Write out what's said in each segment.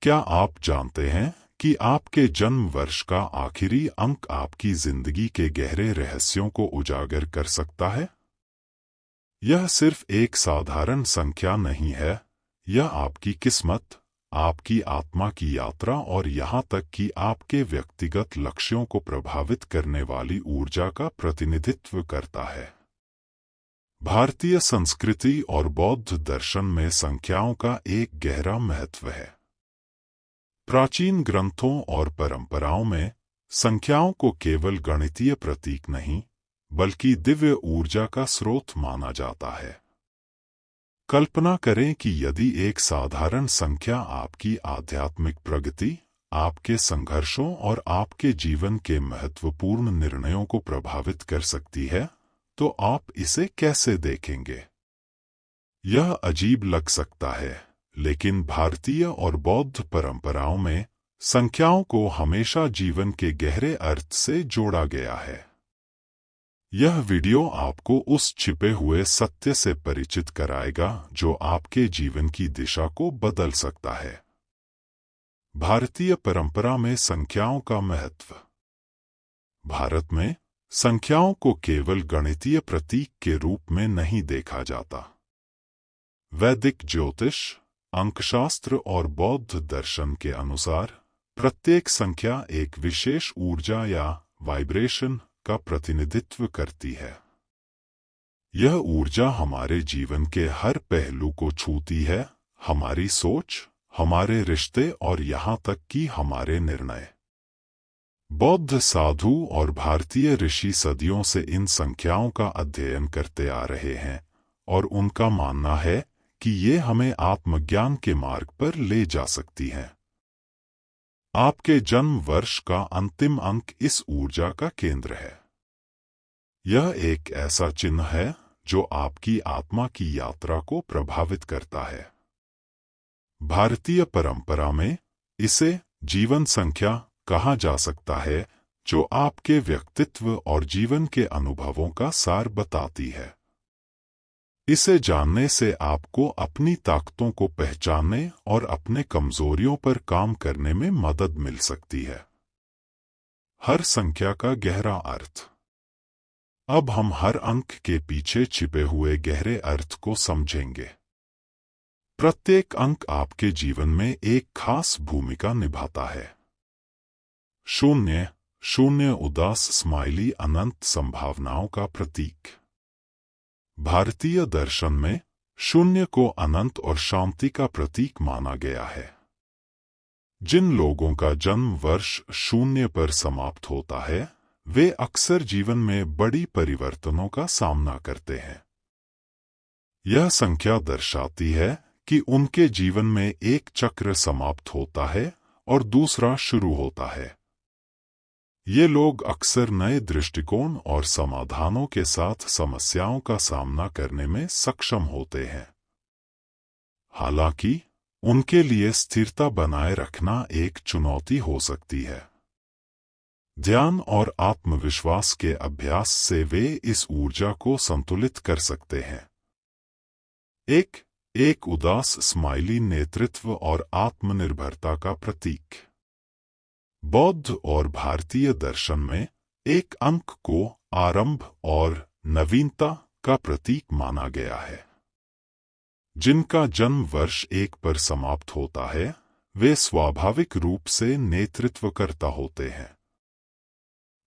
क्या आप जानते हैं कि आपके जन्म वर्ष का आखिरी अंक आपकी जिंदगी के गहरे रहस्यों को उजागर कर सकता है? यह सिर्फ एक साधारण संख्या नहीं है, यह आपकी किस्मत, आपकी आत्मा की यात्रा और यहाँ तक कि आपके व्यक्तिगत लक्ष्यों को प्रभावित करने वाली ऊर्जा का प्रतिनिधित्व करता है। भारतीय संस्कृति और बौद्ध दर्शन में संख्याओं का एक गहरा महत्व है। प्राचीन ग्रंथों और परंपराओं में संख्याओं को केवल गणितीय प्रतीक नहीं, बल्कि दिव्य ऊर्जा का स्रोत माना जाता है। कल्पना करें कि यदि एक साधारण संख्या आपकी आध्यात्मिक प्रगति, आपके संघर्षों और आपके जीवन के महत्वपूर्ण निर्णयों को प्रभावित कर सकती है, तो आप इसे कैसे देखेंगे? यह अजीब लग सकता है, लेकिन भारतीय और बौद्ध परंपराओं में संख्याओं को हमेशा जीवन के गहरे अर्थ से जोड़ा गया है। यह वीडियो आपको उस छिपे हुए सत्य से परिचित कराएगा जो आपके जीवन की दिशा को बदल सकता है। भारतीय परंपरा में संख्याओं का महत्व। भारत में संख्याओं को केवल गणितीय प्रतीक के रूप में नहीं देखा जाता। वैदिक ज्योतिष, अंकशास्त्र और बौद्ध दर्शन के अनुसार प्रत्येक संख्या एक विशेष ऊर्जा या वाइब्रेशन का प्रतिनिधित्व करती है। यह ऊर्जा हमारे जीवन के हर पहलू को छूती है, हमारी सोच, हमारे रिश्ते और यहाँ तक कि हमारे निर्णय। बौद्ध साधु और भारतीय ऋषि सदियों से इन संख्याओं का अध्ययन करते आ रहे हैं और उनका मानना है कि ये हमें आत्मज्ञान के मार्ग पर ले जा सकती हैं। आपके जन्म वर्ष का अंतिम अंक इस ऊर्जा का केंद्र है। यह एक ऐसा चिन्ह है जो आपकी आत्मा की यात्रा को प्रभावित करता है। भारतीय परंपरा में इसे जीवन संख्या कहा जा सकता है, जो आपके व्यक्तित्व और जीवन के अनुभवों का सार बताती है। इसे जानने से आपको अपनी ताकतों को पहचानने और अपने कमजोरियों पर काम करने में मदद मिल सकती है। हर संख्या का गहरा अर्थ। अब हम हर अंक के पीछे छिपे हुए गहरे अर्थ को समझेंगे। प्रत्येक अंक आपके जीवन में एक खास भूमिका निभाता है। शून्य, शून्य उदास स्माइली अनंत संभावनाओं का प्रतीक। भारतीय दर्शन में शून्य को अनंत और शांति का प्रतीक माना गया है। जिन लोगों का जन्म वर्ष शून्य पर समाप्त होता है, वे अक्सर जीवन में बड़ी परिवर्तनों का सामना करते हैं। यह संख्या दर्शाती है कि उनके जीवन में एक चक्र समाप्त होता है और दूसरा शुरू होता है। ये लोग अक्सर नए दृष्टिकोण और समाधानों के साथ समस्याओं का सामना करने में सक्षम होते हैं। हालांकि उनके लिए स्थिरता बनाए रखना एक चुनौती हो सकती है। ध्यान और आत्मविश्वास के अभ्यास से वे इस ऊर्जा को संतुलित कर सकते हैं। एक उदास स्माइली नेतृत्व और आत्मनिर्भरता का प्रतीक। बौद्ध और भारतीय दर्शन में एक अंक को आरंभ और नवीनता का प्रतीक माना गया है। जिनका जन्म वर्ष एक पर समाप्त होता है, वे स्वाभाविक रूप से नेतृत्वकर्ता होते हैं।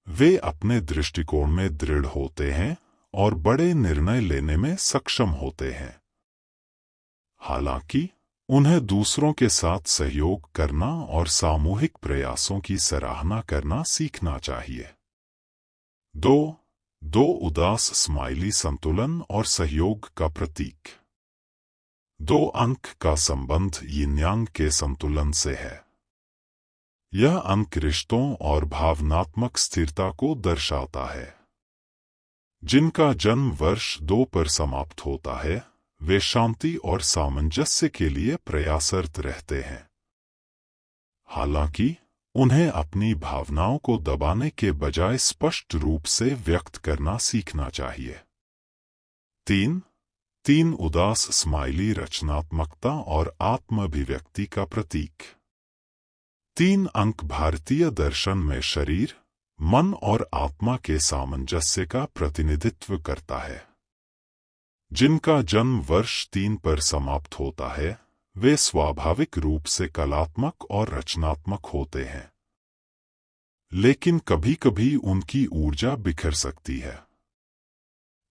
वे अपने दृष्टिकोण में दृढ़ होते हैं और बड़े निर्णय लेने में सक्षम होते हैं। हालांकि उन्हें दूसरों के साथ सहयोग करना और सामूहिक प्रयासों की सराहना करना सीखना चाहिए। दो उदास स्माइली संतुलन और सहयोग का प्रतीक। 2 अंक का संबंध यिन यांग के संतुलन से है। यह अंक रिश्तों और भावनात्मक स्थिरता को दर्शाता है। जिनका जन्म वर्ष 2 पर समाप्त होता है, वे शांति और सामंजस्य के लिए प्रयासरत रहते हैं। हालांकि उन्हें अपनी भावनाओं को दबाने के बजाय स्पष्ट रूप से व्यक्त करना सीखना चाहिए। 3 उदास स्माइली रचनात्मकता और आत्माभिव्यक्ति का प्रतीक। 3 अंक भारतीय दर्शन में शरीर, मन और आत्मा के सामंजस्य का प्रतिनिधित्व करता है। जिनका जन्म वर्ष 3 पर समाप्त होता है, वे स्वाभाविक रूप से कलात्मक और रचनात्मक होते हैं। लेकिन कभी-कभी उनकी ऊर्जा बिखर सकती है।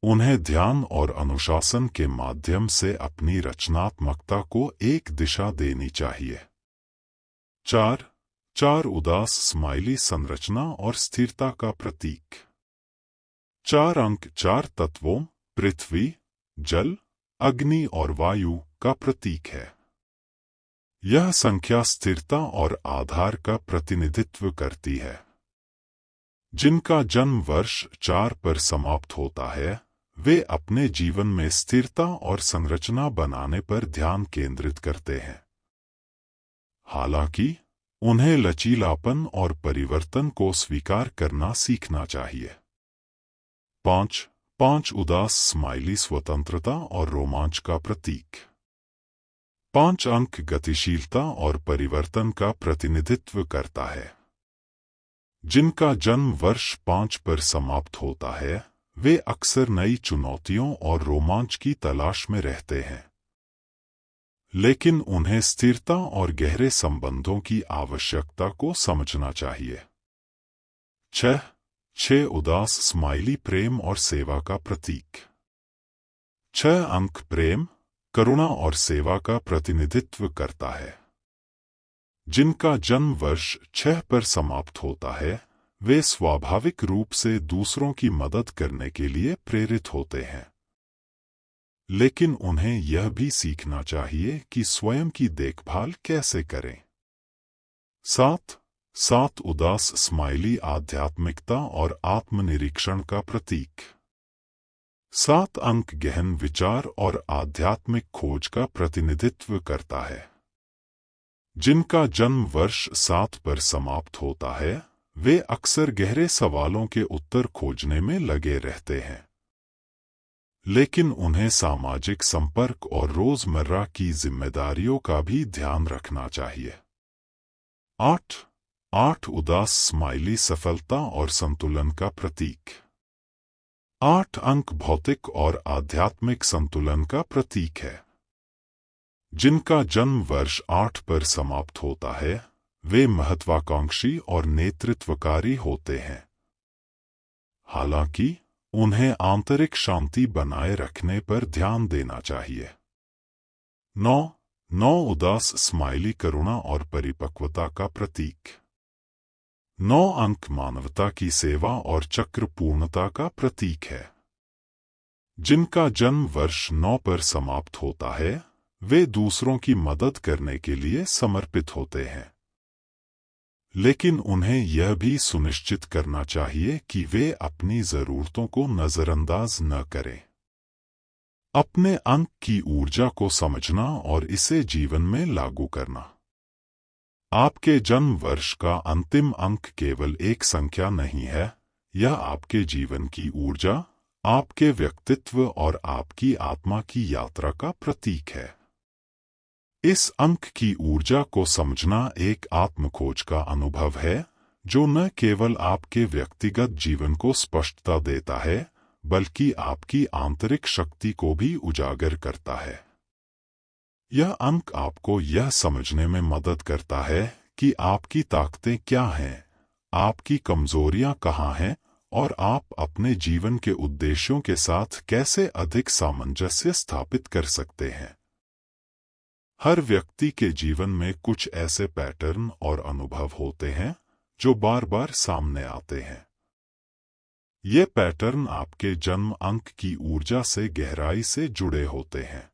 उन्हें ध्यान और अनुशासन के माध्यम से अपनी रचनात्मकता को एक दिशा देनी चाहिए। 4 उदास स्माइली संरचना और स्थिरता का प्रतीक। 4 अंक 4 तत्वों पृथ्वी, जल, अग्नि और वायु का प्रतीक है। यह संख्या स्थिरता और आधार का प्रतिनिधित्व करती है। जिनका जन्म वर्ष 4 पर समाप्त होता है, वे अपने जीवन में स्थिरता और संरचना बनाने पर ध्यान केंद्रित करते हैं। हालांकि उन्हें लचीलापन और परिवर्तन को स्वीकार करना सीखना चाहिए। 5 उदास स्माइली स्वतंत्रता और रोमांच का प्रतीक। 5 अंक गतिशीलता और परिवर्तन का प्रतिनिधित्व करता है। जिनका जन्म वर्ष 5 पर समाप्त होता है, वे अक्सर नई चुनौतियों और रोमांच की तलाश में रहते हैं। लेकिन उन्हें स्थिरता और गहरे संबंधों की आवश्यकता को समझना चाहिए। 6 उदास स्माइली प्रेम और सेवा का प्रतीक। 6 अंक प्रेम, करुणा और सेवा का प्रतिनिधित्व करता है। जिनका जन्म वर्ष 6 पर समाप्त होता है, वे स्वाभाविक रूप से दूसरों की मदद करने के लिए प्रेरित होते हैं। लेकिन उन्हें यह भी सीखना चाहिए कि स्वयं की देखभाल कैसे करें। 7 उदास स्माइली आध्यात्मिकता और आत्मनिरीक्षण का प्रतीक। 7 अंक गहन विचार और आध्यात्मिक खोज का प्रतिनिधित्व करता है। जिनका जन्म वर्ष 7 पर समाप्त होता है, वे अक्सर गहरे सवालों के उत्तर खोजने में लगे रहते हैं। लेकिन उन्हें सामाजिक संपर्क और रोजमर्रा की जिम्मेदारियों का भी ध्यान रखना चाहिए। 8 उदास स्माइली सफलता और संतुलन का प्रतीक। 8 अंक भौतिक और आध्यात्मिक संतुलन का प्रतीक है। जिनका जन्म वर्ष 8 पर समाप्त होता है, वे महत्वाकांक्षी और नेतृत्वकारी होते हैं। हालांकि उन्हें आंतरिक शांति बनाए रखने पर ध्यान देना चाहिए। 9 उदास स्माइली करुणा और परिपक्वता का प्रतीक। 9 अंक मानवता की सेवा और चक्र पूर्णता का प्रतीक है। जिनका जन्म वर्ष 9 पर समाप्त होता है, वे दूसरों की मदद करने के लिए समर्पित होते हैं। लेकिन उन्हें यह भी सुनिश्चित करना चाहिए कि वे अपनी जरूरतों को नजरअंदाज न करें। अपने अंक की ऊर्जा को समझना और इसे जीवन में लागू करना। आपके जन्म वर्ष का अंतिम अंक केवल एक संख्या नहीं है, यह आपके जीवन की ऊर्जा, आपके व्यक्तित्व और आपकी आत्मा की यात्रा का प्रतीक है। इस अंक की ऊर्जा को समझना एक आत्मखोज का अनुभव है, जो न केवल आपके व्यक्तिगत जीवन को स्पष्टता देता है, बल्कि आपकी आंतरिक शक्ति को भी उजागर करता है। यह अंक आपको यह समझने में मदद करता है कि आपकी ताकतें क्या हैं, आपकी कमजोरियां कहाँ हैं और आप अपने जीवन के उद्देश्यों के साथ कैसे अधिक सामंजस्य स्थापित कर सकते हैं। हर व्यक्ति के जीवन में कुछ ऐसे पैटर्न और अनुभव होते हैं जो बार बार सामने आते हैं। ये पैटर्न आपके जन्म अंक की ऊर्जा से गहराई से जुड़े होते हैं।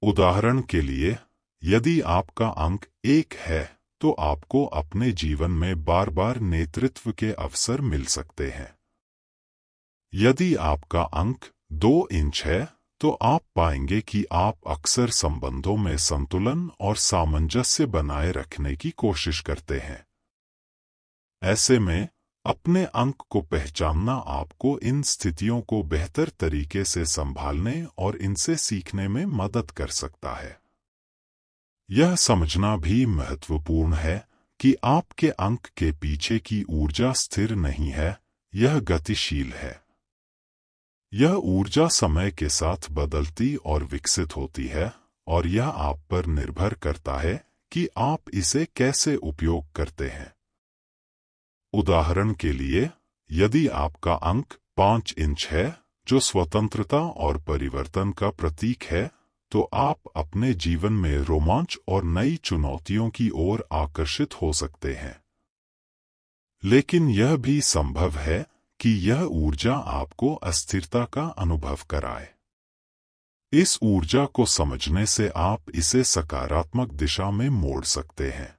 उदाहरण के लिए, यदि आपका अंक 1 है, तो आपको अपने जीवन में बार बार नेतृत्व के अवसर मिल सकते हैं। यदि आपका अंक 2 इंच है, तो आप पाएंगे कि आप अक्सर संबंधों में संतुलन और सामंजस्य बनाए रखने की कोशिश करते हैं। ऐसे में अपने अंक को पहचानना आपको इन स्थितियों को बेहतर तरीके से संभालने और इनसे सीखने में मदद कर सकता है। यह समझना भी महत्वपूर्ण है कि आपके अंक के पीछे की ऊर्जा स्थिर नहीं है, यह गतिशील है। यह ऊर्जा समय के साथ बदलती और विकसित होती है, और यह आप पर निर्भर करता है कि आप इसे कैसे उपयोग करते हैं। उदाहरण के लिए, यदि आपका अंक 5 इंच है, जो स्वतंत्रता और परिवर्तन का प्रतीक है, तो आप अपने जीवन में रोमांच और नई चुनौतियों की ओर आकर्षित हो सकते हैं। लेकिन यह भी संभव है कि यह ऊर्जा आपको अस्थिरता का अनुभव कराए। इस ऊर्जा को समझने से आप इसे सकारात्मक दिशा में मोड़ सकते हैं।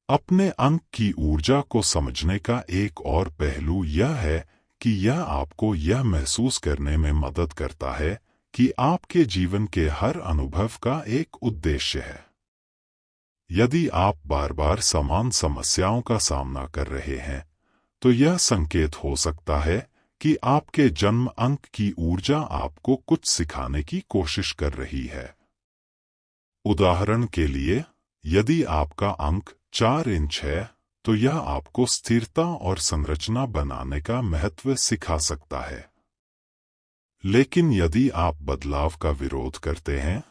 अपने अंक की ऊर्जा को समझने का एक और पहलू यह है कि यह आपको यह महसूस करने में मदद करता है कि आपके जीवन के हर अनुभव का एक उद्देश्य है। यदि आप बार बार समान समस्याओं का सामना कर रहे हैं, तो यह संकेत हो सकता है कि आपके जन्म अंक की ऊर्जा आपको कुछ सिखाने की कोशिश कर रही है। उदाहरण के लिए, यदि आपका अंक 4 इंच है, तो यह आपको स्थिरता और संरचना बनाने का महत्व सिखा सकता है। लेकिन यदि आप बदलाव का विरोध करते हैं,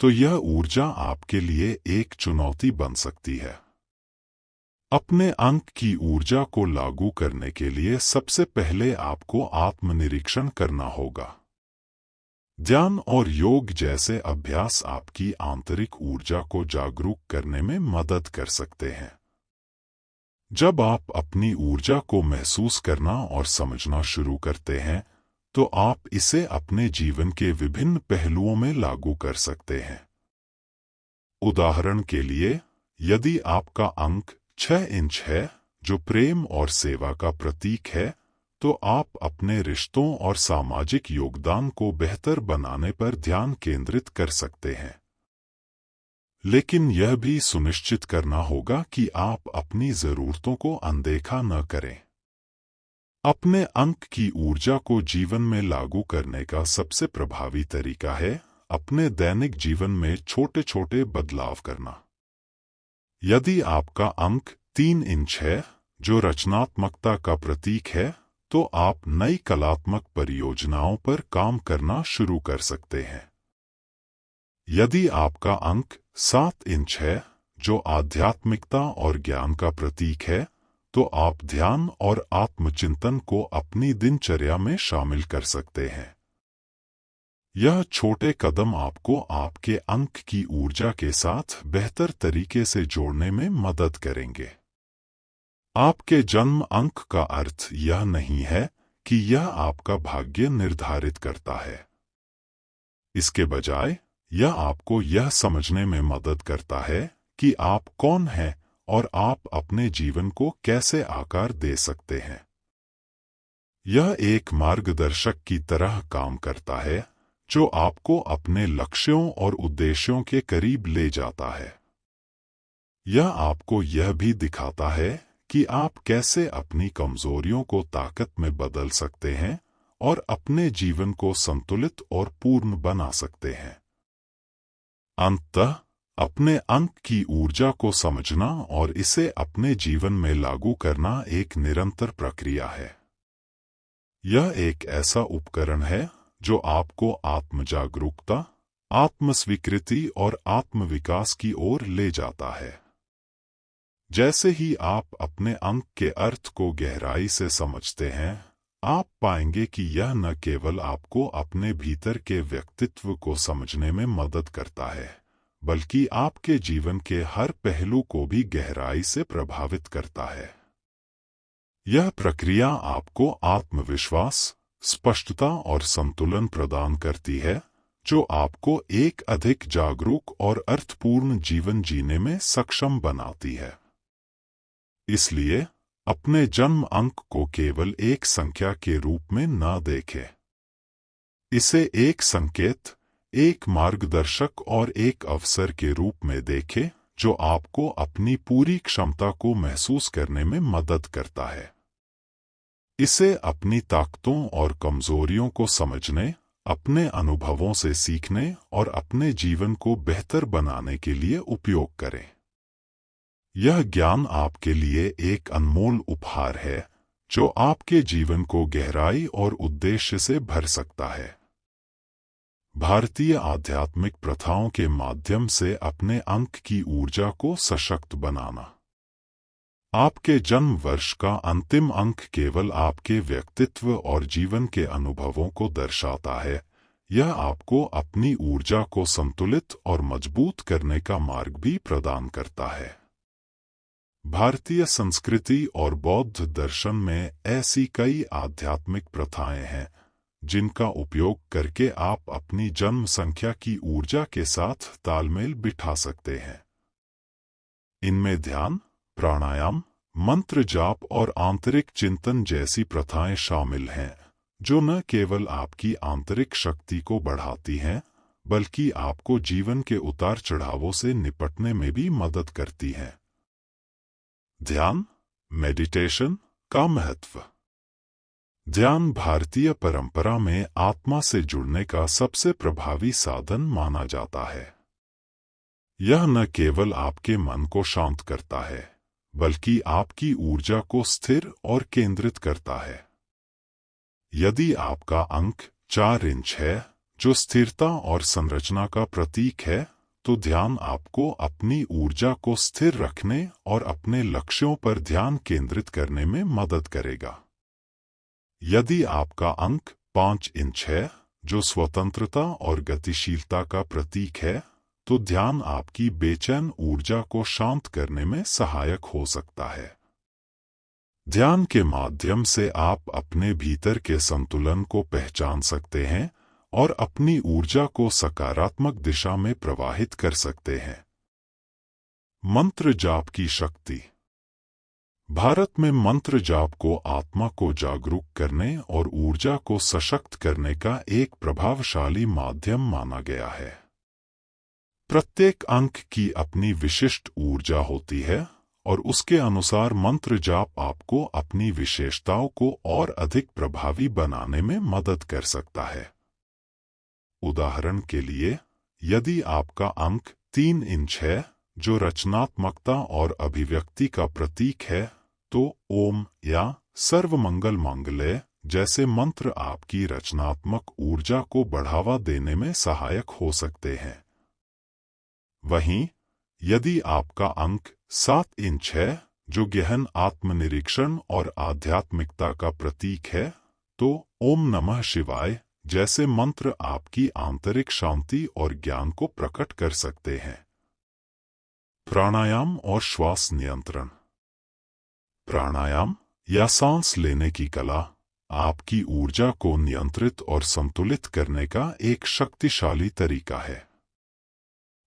तो यह ऊर्जा आपके लिए एक चुनौती बन सकती है। अपने अंक की ऊर्जा को लागू करने के लिए सबसे पहले आपको आत्मनिरीक्षण करना होगा। ध्यान और योग जैसे अभ्यास आपकी आंतरिक ऊर्जा को जागरूक करने में मदद कर सकते हैं। जब आप अपनी ऊर्जा को महसूस करना और समझना शुरू करते हैं, तो आप इसे अपने जीवन के विभिन्न पहलुओं में लागू कर सकते हैं। उदाहरण के लिए, यदि आपका अंक 6 इंच है, जो प्रेम और सेवा का प्रतीक है, तो आप अपने रिश्तों और सामाजिक योगदान को बेहतर बनाने पर ध्यान केंद्रित कर सकते हैं। लेकिन यह भी सुनिश्चित करना होगा कि आप अपनी जरूरतों को अनदेखा न करें। अपने अंक की ऊर्जा को जीवन में लागू करने का सबसे प्रभावी तरीका है अपने दैनिक जीवन में छोटे छोटे बदलाव करना। यदि आपका अंक 3 इंच है, जो रचनात्मकता का प्रतीक है, तो आप नई कलात्मक परियोजनाओं पर काम करना शुरू कर सकते हैं। यदि आपका अंक 7 इंच है, जो आध्यात्मिकता और ज्ञान का प्रतीक है, तो आप ध्यान और आत्मचिंतन को अपनी दिनचर्या में शामिल कर सकते हैं। यह छोटे कदम आपको आपके अंक की ऊर्जा के साथ बेहतर तरीके से जोड़ने में मदद करेंगे। आपके जन्म अंक का अर्थ यह नहीं है कि यह आपका भाग्य निर्धारित करता है। इसके बजाय, यह आपको यह समझने में मदद करता है कि आप कौन हैं और आप अपने जीवन को कैसे आकार दे सकते हैं। यह एक मार्गदर्शक की तरह काम करता है, जो आपको अपने लक्ष्यों और उद्देश्यों के करीब ले जाता है। यह आपको यह भी दिखाता है कि आप कैसे अपनी कमजोरियों को ताकत में बदल सकते हैं और अपने जीवन को संतुलित और पूर्ण बना सकते हैं। अंततः, अपने अंक की ऊर्जा को समझना और इसे अपने जीवन में लागू करना एक निरंतर प्रक्रिया है। यह एक ऐसा उपकरण है जो आपको आत्मजागरूकता, आत्मस्वीकृति और आत्मविकास की ओर ले जाता है। जैसे ही आप अपने अंक के अर्थ को गहराई से समझते हैं, आप पाएंगे कि यह न केवल आपको अपने भीतर के व्यक्तित्व को समझने में मदद करता है, बल्कि आपके जीवन के हर पहलू को भी गहराई से प्रभावित करता है। यह प्रक्रिया आपको आत्मविश्वास, स्पष्टता और संतुलन प्रदान करती है, जो आपको एक अधिक जागरूक और अर्थपूर्ण जीवन जीने में सक्षम बनाती है। इसलिए, अपने जन्म अंक को केवल एक संख्या के रूप में न देखें। इसे एक संकेत, एक मार्गदर्शक और एक अवसर के रूप में देखें, जो आपको अपनी पूरी क्षमता को महसूस करने में मदद करता है। इसे अपनी ताकतों और कमजोरियों को समझने, अपने अनुभवों से सीखने और अपने जीवन को बेहतर बनाने के लिए उपयोग करें। यह ज्ञान आपके लिए एक अनमोल उपहार है जो आपके जीवन को गहराई और उद्देश्य से भर सकता है। भारतीय आध्यात्मिक प्रथाओं के माध्यम से अपने अंक की ऊर्जा को सशक्त बनाना। आपके जन्म वर्ष का अंतिम अंक केवल आपके व्यक्तित्व और जीवन के अनुभवों को दर्शाता है। यह आपको अपनी ऊर्जा को संतुलित और मजबूत करने का मार्ग भी प्रदान करता है। भारतीय संस्कृति और बौद्ध दर्शन में ऐसी कई आध्यात्मिक प्रथाएं हैं जिनका उपयोग करके आप अपनी जन्म संख्या की ऊर्जा के साथ तालमेल बिठा सकते हैं। इनमें ध्यान, प्राणायाम, मंत्र जाप और आंतरिक चिंतन जैसी प्रथाएं शामिल हैं, जो न केवल आपकी आंतरिक शक्ति को बढ़ाती हैं, बल्कि आपको जीवन के उतार चढ़ावों से निपटने में भी मदद करती हैं। ध्यान, मेडिटेशन का महत्व। ध्यान भारतीय परंपरा में आत्मा से जुड़ने का सबसे प्रभावी साधन माना जाता है। यह न केवल आपके मन को शांत करता है, बल्कि आपकी ऊर्जा को स्थिर और केंद्रित करता है। यदि आपका अंक 4 इंच है, जो स्थिरता और संरचना का प्रतीक है, तो ध्यान आपको अपनी ऊर्जा को स्थिर रखने और अपने लक्ष्यों पर ध्यान केंद्रित करने में मदद करेगा। यदि आपका अंक 5 इंच है, जो स्वतंत्रता और गतिशीलता का प्रतीक है, तो ध्यान आपकी बेचैन ऊर्जा को शांत करने में सहायक हो सकता है। ध्यान के माध्यम से आप अपने भीतर के संतुलन को पहचान सकते हैं और अपनी ऊर्जा को सकारात्मक दिशा में प्रवाहित कर सकते हैं। मंत्र जाप की शक्ति। भारत में मंत्र जाप को आत्मा को जागरूक करने और ऊर्जा को सशक्त करने का एक प्रभावशाली माध्यम माना गया है। प्रत्येक अंक की अपनी विशिष्ट ऊर्जा होती है और उसके अनुसार मंत्र जाप आपको अपनी विशेषताओं को और अधिक प्रभावी बनाने में मदद कर सकता है। उदाहरण के लिए, यदि आपका अंक 3 इंच है, जो रचनात्मकता और अभिव्यक्ति का प्रतीक है, तो ओम या सर्वमंगल मांगल्ये जैसे मंत्र आपकी रचनात्मक ऊर्जा को बढ़ावा देने में सहायक हो सकते हैं। वहीं, यदि आपका अंक 7 इंच है, जो गहन आत्मनिरीक्षण और आध्यात्मिकता का प्रतीक है, तो ओम नमः शिवाय जैसे मंत्र आपकी आंतरिक शांति और ज्ञान को प्रकट कर सकते हैं। प्राणायाम और श्वास नियंत्रण। प्राणायाम या सांस लेने की कला आपकी ऊर्जा को नियंत्रित और संतुलित करने का एक शक्तिशाली तरीका है।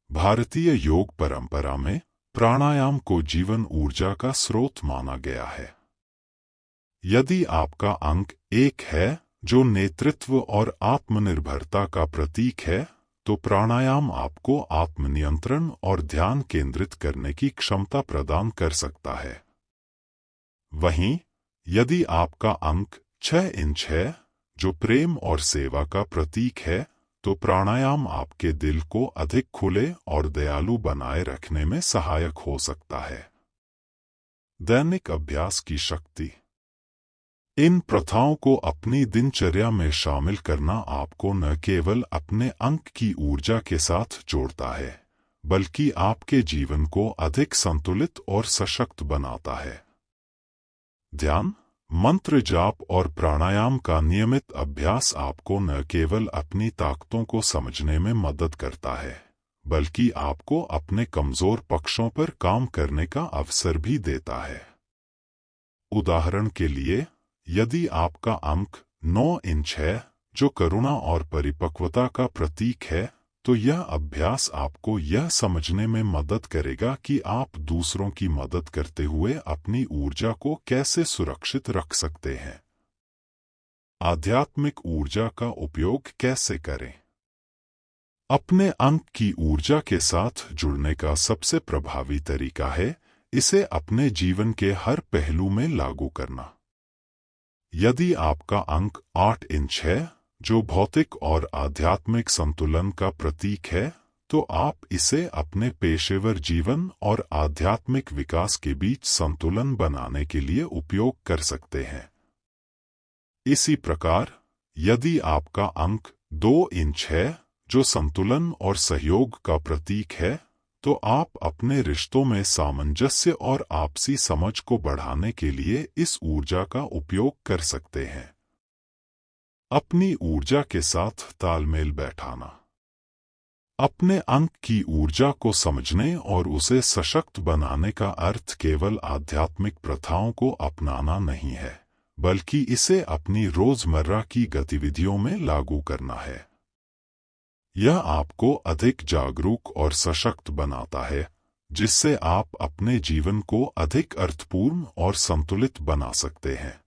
भारतीय योग परंपरा में प्राणायाम को जीवन ऊर्जा का स्रोत माना गया है। यदि आपका अंक 1 है, जो नेतृत्व और आत्मनिर्भरता का प्रतीक है, तो प्राणायाम आपको आत्मनियंत्रण और ध्यान केंद्रित करने की क्षमता प्रदान कर सकता है। वहीं, यदि आपका अंक 6 इंच है, जो प्रेम और सेवा का प्रतीक है, तो प्राणायाम आपके दिल को अधिक खुले और दयालु बनाए रखने में सहायक हो सकता है। दैनिक अभ्यास की शक्ति। इन प्रथाओं को अपनी दिनचर्या में शामिल करना आपको न केवल अपने अंक की ऊर्जा के साथ जोड़ता है, बल्कि आपके जीवन को अधिक संतुलित और सशक्त बनाता है। ध्यान, मंत्र जाप और प्राणायाम का नियमित अभ्यास आपको न केवल अपनी ताकतों को समझने में मदद करता है, बल्कि आपको अपने कमजोर पक्षों पर काम करने का अवसर भी देता है। उदाहरण के लिए, यदि आपका अंक 9 इंच है, जो करुणा और परिपक्वता का प्रतीक है, तो यह अभ्यास आपको यह समझने में मदद करेगा कि आप दूसरों की मदद करते हुए अपनी ऊर्जा को कैसे सुरक्षित रख सकते हैं। आध्यात्मिक ऊर्जा का उपयोग कैसे करें? अपने अंक की ऊर्जा के साथ जुड़ने का सबसे प्रभावी तरीका है इसे अपने जीवन के हर पहलू में लागू करना। यदि आपका अंक 8 इंच है, जो भौतिक और आध्यात्मिक संतुलन का प्रतीक है, तो आप इसे अपने पेशेवर जीवन और आध्यात्मिक विकास के बीच संतुलन बनाने के लिए उपयोग कर सकते हैं। इसी प्रकार, यदि आपका अंक 2 इंच है, जो संतुलन और सहयोग का प्रतीक है, तो आप अपने रिश्तों में सामंजस्य और आपसी समझ को बढ़ाने के लिए इस ऊर्जा का उपयोग कर सकते हैं। अपनी ऊर्जा के साथ तालमेल बैठाना। अपने अंक की ऊर्जा को समझने और उसे सशक्त बनाने का अर्थ केवल आध्यात्मिक प्रथाओं को अपनाना नहीं है, बल्कि इसे अपनी रोजमर्रा की गतिविधियों में लागू करना है। यह आपको अधिक जागरूक और सशक्त बनाता है, जिससे आप अपने जीवन को अधिक अर्थपूर्ण और संतुलित बना सकते हैं।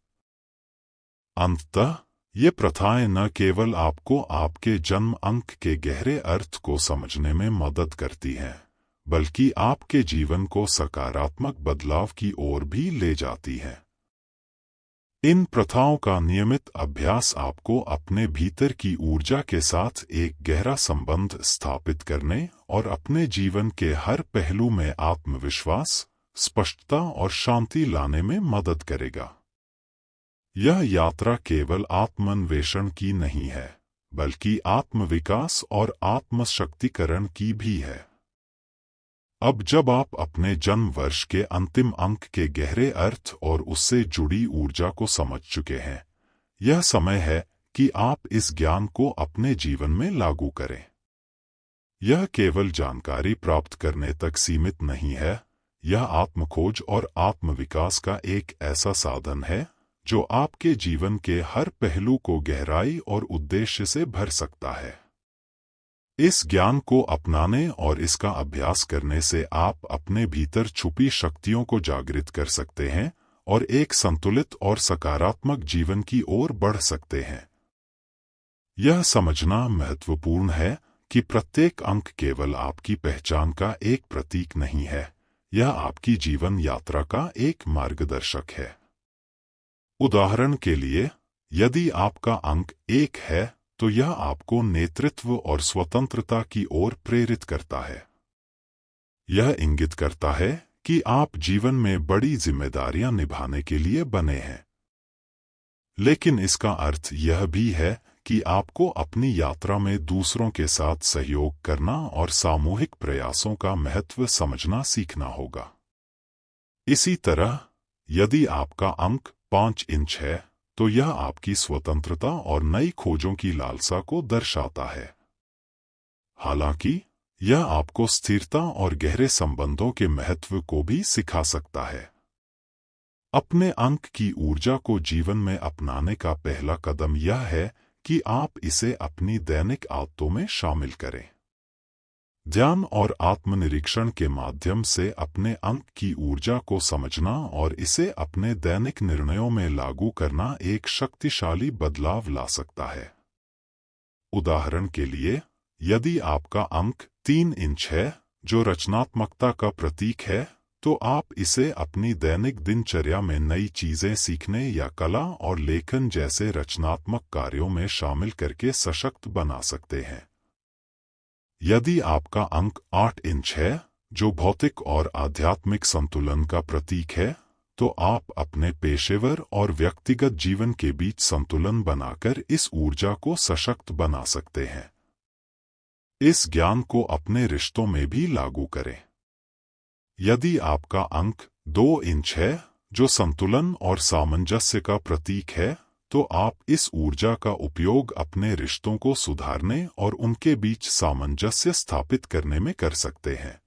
अंततः, ये प्रथाएं न केवल आपको आपके जन्म अंक के गहरे अर्थ को समझने में मदद करती हैं, बल्कि आपके जीवन को सकारात्मक बदलाव की ओर भी ले जाती हैं। इन प्रथाओं का नियमित अभ्यास आपको अपने भीतर की ऊर्जा के साथ एक गहरा संबंध स्थापित करने और अपने जीवन के हर पहलू में आत्मविश्वास, स्पष्टता और शांति लाने में मदद करेगा। यह यात्रा केवल आत्मान्वेषण की नहीं है, बल्कि आत्मविकास और आत्मशक्तिकरण की भी है। अब जब आप अपने जन्म वर्ष के अंतिम अंक के गहरे अर्थ और उससे जुड़ी ऊर्जा को समझ चुके हैं, यह समय है कि आप इस ज्ञान को अपने जीवन में लागू करें। यह केवल जानकारी प्राप्त करने तक सीमित नहीं है, यह आत्मखोज और आत्मविकास का एक ऐसा साधन है जो आपके जीवन के हर पहलू को गहराई और उद्देश्य से भर सकता है। इस ज्ञान को अपनाने और इसका अभ्यास करने से आप अपने भीतर छुपी शक्तियों को जागृत कर सकते हैं और एक संतुलित और सकारात्मक जीवन की ओर बढ़ सकते हैं। यह समझना महत्वपूर्ण है कि प्रत्येक अंक केवल आपकी पहचान का एक प्रतीक नहीं है, यह आपकी जीवन यात्रा का एक मार्गदर्शक है। उदाहरण के लिए, यदि आपका अंक 1 है, तो यह आपको नेतृत्व और स्वतंत्रता की ओर प्रेरित करता है। यह इंगित करता है कि आप जीवन में बड़ी जिम्मेदारियां निभाने के लिए बने हैं। लेकिन इसका अर्थ यह भी है कि आपको अपनी यात्रा में दूसरों के साथ सहयोग करना और सामूहिक प्रयासों का महत्व समझना सीखना होगा। इसी तरह, यदि आपका अंक 5 इंच है, तो यह आपकी स्वतंत्रता और नई खोजों की लालसा को दर्शाता है। हालांकि, यह आपको स्थिरता और गहरे संबंधों के महत्व को भी सिखा सकता है। अपने अंक की ऊर्जा को जीवन में अपनाने का पहला कदम यह है कि आप इसे अपनी दैनिक आदतों में शामिल करें। ध्यान और आत्मनिरीक्षण के माध्यम से अपने अंक की ऊर्जा को समझना और इसे अपने दैनिक निर्णयों में लागू करना एक शक्तिशाली बदलाव ला सकता है। उदाहरण के लिए, यदि आपका अंक 3 इंच है, जो रचनात्मकता का प्रतीक है, तो आप इसे अपनी दैनिक दिनचर्या में नई चीजें सीखने या कला और लेखन जैसे रचनात्मक कार्यों में शामिल करके सशक्त बना सकते हैं। यदि आपका अंक 8 इंच है, जो भौतिक और आध्यात्मिक संतुलन का प्रतीक है, तो आप अपने पेशेवर और व्यक्तिगत जीवन के बीच संतुलन बनाकर इस ऊर्जा को सशक्त बना सकते हैं। इस ज्ञान को अपने रिश्तों में भी लागू करें। यदि आपका अंक 2 इंच है, जो संतुलन और सामंजस्य का प्रतीक है, तो आप इस ऊर्जा का उपयोग अपने रिश्तों को सुधारने और उनके बीच सामंजस्य स्थापित करने में कर सकते हैं।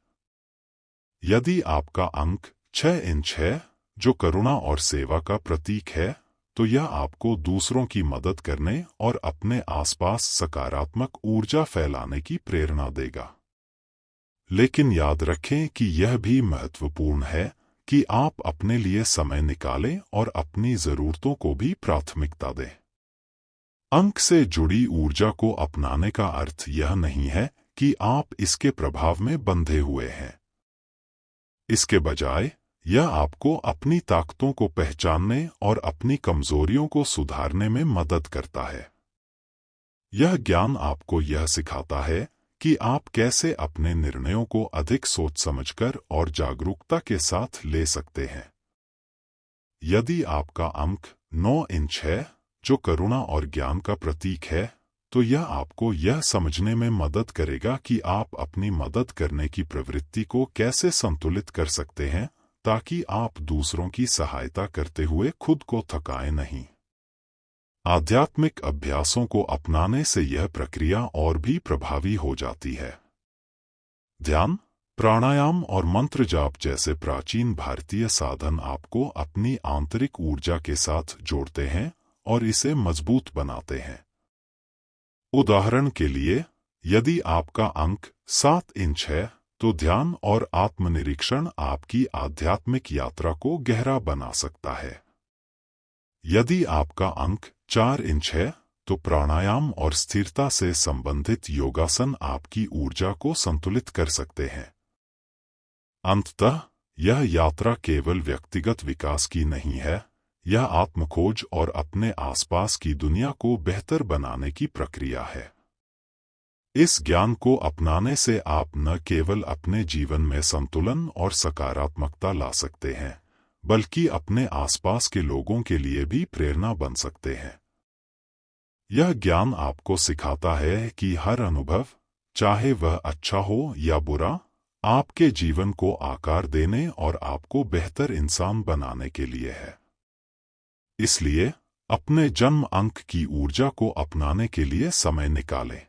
यदि आपका अंक 6 इंच है, जो करुणा और सेवा का प्रतीक है, तो यह आपको दूसरों की मदद करने और अपने आसपास सकारात्मक ऊर्जा फैलाने की प्रेरणा देगा। लेकिन याद रखें कि यह भी महत्वपूर्ण है कि आप अपने लिए समय निकालें और अपनी जरूरतों को भी प्राथमिकता दें। अंक से जुड़ी ऊर्जा को अपनाने का अर्थ यह नहीं है कि आप इसके प्रभाव में बंधे हुए हैं। इसके बजाय, यह आपको अपनी ताकतों को पहचानने और अपनी कमजोरियों को सुधारने में मदद करता है। यह ज्ञान आपको यह सिखाता है कि आप कैसे अपने निर्णयों को अधिक सोच समझकर और जागरूकता के साथ ले सकते हैं। यदि आपका अंक 9 इंच है, जो करुणा और ज्ञान का प्रतीक है, तो यह आपको यह समझने में मदद करेगा कि आप अपनी मदद करने की प्रवृत्ति को कैसे संतुलित कर सकते हैं, ताकि आप दूसरों की सहायता करते हुए खुद को थकाएं नहीं। आध्यात्मिक अभ्यासों को अपनाने से यह प्रक्रिया और भी प्रभावी हो जाती है। ध्यान, प्राणायाम और मंत्र जाप जैसे प्राचीन भारतीय साधन आपको अपनी आंतरिक ऊर्जा के साथ जोड़ते हैं और इसे मजबूत बनाते हैं। उदाहरण के लिए, यदि आपका अंक 7 इंच है, तो ध्यान और आत्मनिरीक्षण आपकी आध्यात्मिक यात्रा को गहरा बना सकता है। यदि आपका अंक 4 इंच है, तो प्राणायाम और स्थिरता से संबंधित योगासन आपकी ऊर्जा को संतुलित कर सकते हैं। अंततः, यह यात्रा केवल व्यक्तिगत विकास की नहीं है, यह आत्मखोज और अपने आसपास की दुनिया को बेहतर बनाने की प्रक्रिया है। इस ज्ञान को अपनाने से आप न केवल अपने जीवन में संतुलन और सकारात्मकता ला सकते हैं, बल्कि अपने आसपास के लोगों के लिए भी प्रेरणा बन सकते हैं। यह ज्ञान आपको सिखाता है कि हर अनुभव, चाहे वह अच्छा हो या बुरा, आपके जीवन को आकार देने और आपको बेहतर इंसान बनाने के लिए है। इसलिए, अपने जन्म अंक की ऊर्जा को अपनाने के लिए समय निकालें।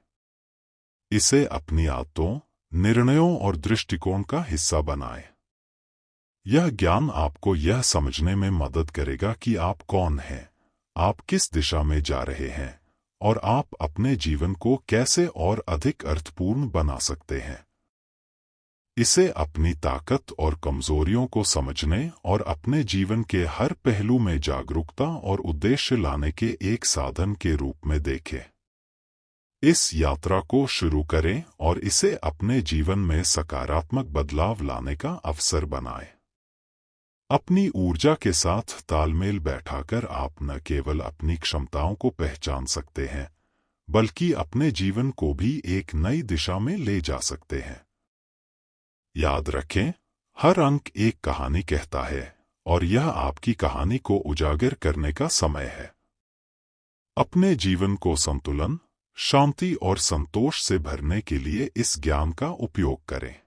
इसे अपनी आदतों, निर्णयों और दृष्टिकोण का हिस्सा बनाएं। यह ज्ञान आपको यह समझने में मदद करेगा कि आप कौन हैं, आप किस दिशा में जा रहे हैं, और आप अपने जीवन को कैसे और अधिक अर्थपूर्ण बना सकते हैं। इसे अपनी ताकत और कमजोरियों को समझने और अपने जीवन के हर पहलू में जागरूकता और उद्देश्य लाने के एक साधन के रूप में देखें। इस यात्रा को शुरू करें और इसे अपने जीवन में सकारात्मक बदलाव लाने का अवसर बनाएं। अपनी ऊर्जा के साथ तालमेल बैठाकर आप न केवल अपनी क्षमताओं को पहचान सकते हैं, बल्कि अपने जीवन को भी एक नई दिशा में ले जा सकते हैं। याद रखें, हर अंक एक कहानी कहता है, और यह आपकी कहानी को उजागर करने का समय है। अपने जीवन को संतुलन, शांति और संतोष से भरने के लिए इस ज्ञान का उपयोग करें।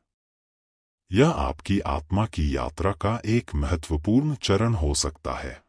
यह आपकी आत्मा की यात्रा का एक महत्वपूर्ण चरण हो सकता है।